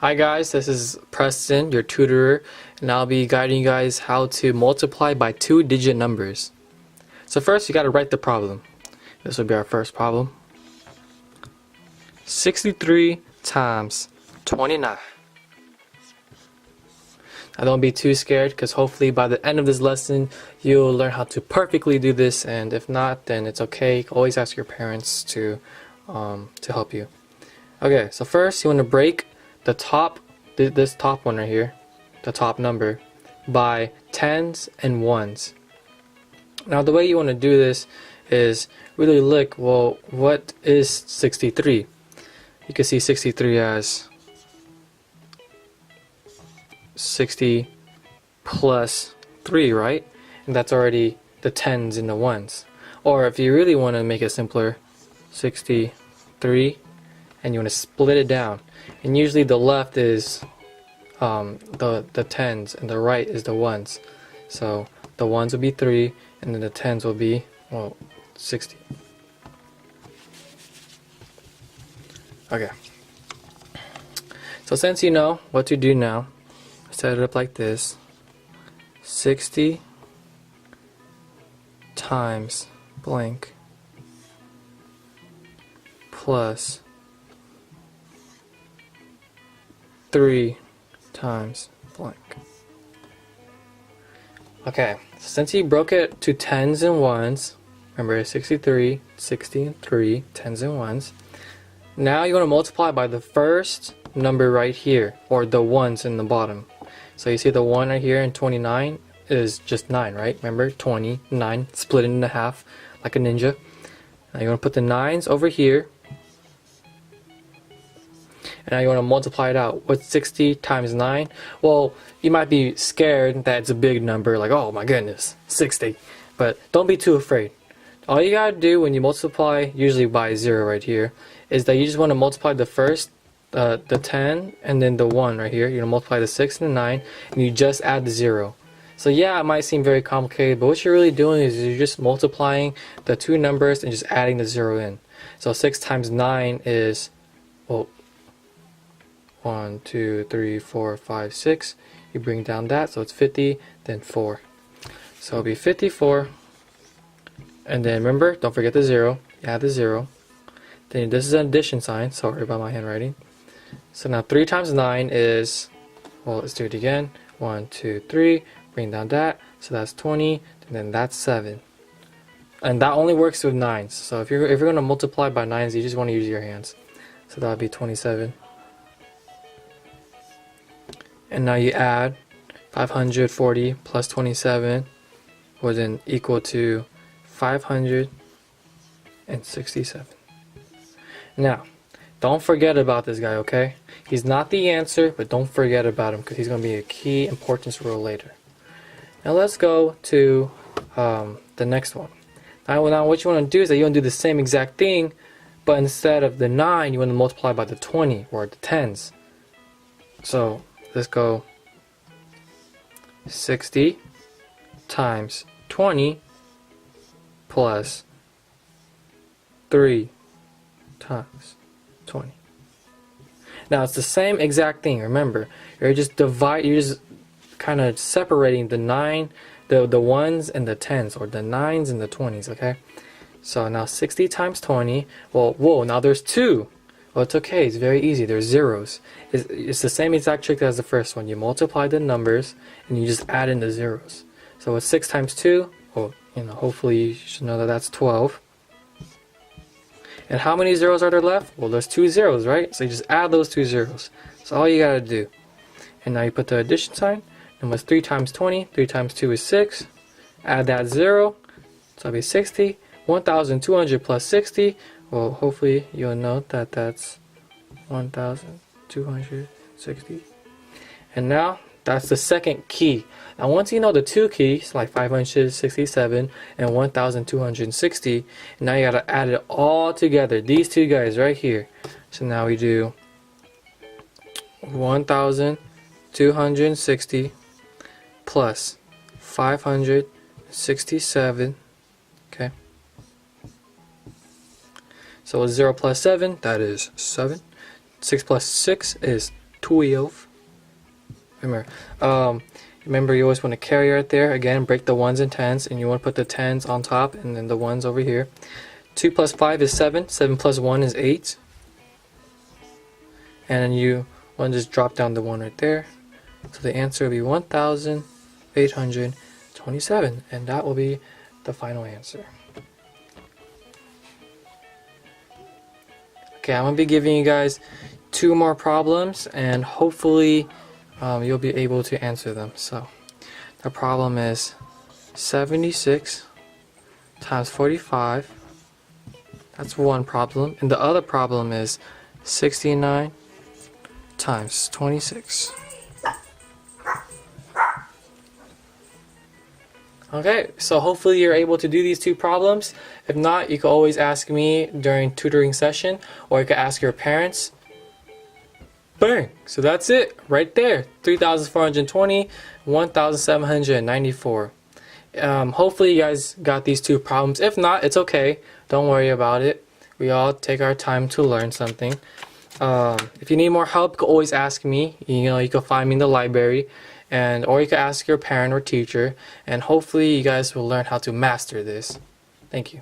Hi guys, this is Preston, your tutor, and I'll be guiding you guys how to multiply by two-digit numbers. So first, you got to write the problem. This will be our first problem. 63 times 29. Now don't be too scared, because hopefully by the end of this lesson, you'll learn how to perfectly do this, and if not, then it's okay. You can always ask your parents to help you. Okay, so first you want to break the top, this top one right here, the top number, by tens and ones. Now the way you want to do this is really look, well, what is 63? You can see 63 as 60 plus 3, right? And that's already the tens and the ones. Or if you really want to make it simpler, 63, and you want to split it down. And usually the left is the tens and the right is the ones. So the ones will be 3 and then the tens will be, well, 60. Okay. So since you know what to do now, set it up like this. 60 times blank plus 3 times blank. Okay, so since you broke it to tens and ones, remember 63, 60 and 3, tens and ones. Now you want to multiply by the first number right here, or the ones in the bottom. So you see the 1 right here, and 29 is just 9, right? Remember, 29, split it into half like a ninja. Now you want to put the 9s over here. And now you want to multiply it out. What's 60 times 9? Well, you might be scared that it's a big number, like, oh my goodness, 60. But don't be too afraid. All you gotta do when you multiply, usually by 0 right here, is that you just want to multiply the first, the 10, and then the 1 right here. You're going to multiply the 6 and the 9, and you just add the 0. So yeah, it might seem very complicated, but what you're really doing is you're just multiplying the two numbers and just adding the 0 in. So 6 times 9 is, well, 1, 2, 3, 4, 5, 6. You bring down that, so it's 50, then 4. So it'll be 54. And then remember, don't forget the 0. You add the 0. Then this is an addition sign. Sorry about my handwriting. So now 3 times 9 is, well, let's do it again. 1, 2, 3. Bring down that. So that's 20. And then that's 7. And that only works with 9s. So if you're going to multiply by 9s, you just want to use your hands. So that would be 27. And now you add 540 plus 27 would then equal to 567. Now, don't forget about this guy, okay? He's not the answer, but don't forget about him because he's going to be a key importance rule later. Now let's go to the next one. Now what you want to do is that you want to do the same exact thing, but instead of the 9, you want to multiply by the 20 or the 10s. So let's go 60 times 20 plus 3 times 20. Now it's the same exact thing. Remember, you're just kind of separating the 9, the 1s and the 10s, or the 9s and the 20s, okay? So now 60 times 20, well, whoa, now there's 2. Well, it's okay, it's very easy, there's zeros. It's the same exact trick as the first one. You multiply the numbers and you just add in the zeros. So it's 6 times 2, well, hopefully you should know that that's 12. And how many zeros are there left? Well, there's 2 zeros, right? So you just add those 2 zeros. That's all you gotta do. And now you put the addition sign. And what's 3 times 20? 3 times 2 is 6. Add that 0. So it'll be 60. 1,200 plus 60. Well, hopefully you'll note that that's 1,260. And now that's the second key. Now once you know the two keys, like 567 and 1,260, now you gotta add it all together. These two guys right here. So now we do 1,260 plus 567. Okay. So 0 plus 7, that is 7. 6 plus 6 is 12. Remember, you always want to carry right there. Again, break the 1s and 10s, and you want to put the 10s on top and then the 1s over here. 2 plus 5 is 7. 7 plus 1 is 8. And then you want to just drop down the 1 right there. So the answer will be 1,827. And that will be the final answer. Okay, I'm going to be giving you guys 2 more problems, and hopefully you'll be able to answer them. So the problem is 76 times 45. That's one problem. And the other problem is 69 times 26. Okay, so hopefully you're able to do these 2 problems. If not, you can always ask me during tutoring session, or you can ask your parents. Bang! So that's it right there. 3,420, 1,794. Hopefully you guys got these 2 problems. If not, it's okay. Don't worry about it. We all take our time to learn something. If you need more help, you can always ask me. You can find me in the library, or you can ask your parent or teacher. And hopefully you guys will learn how to master this. Thank you.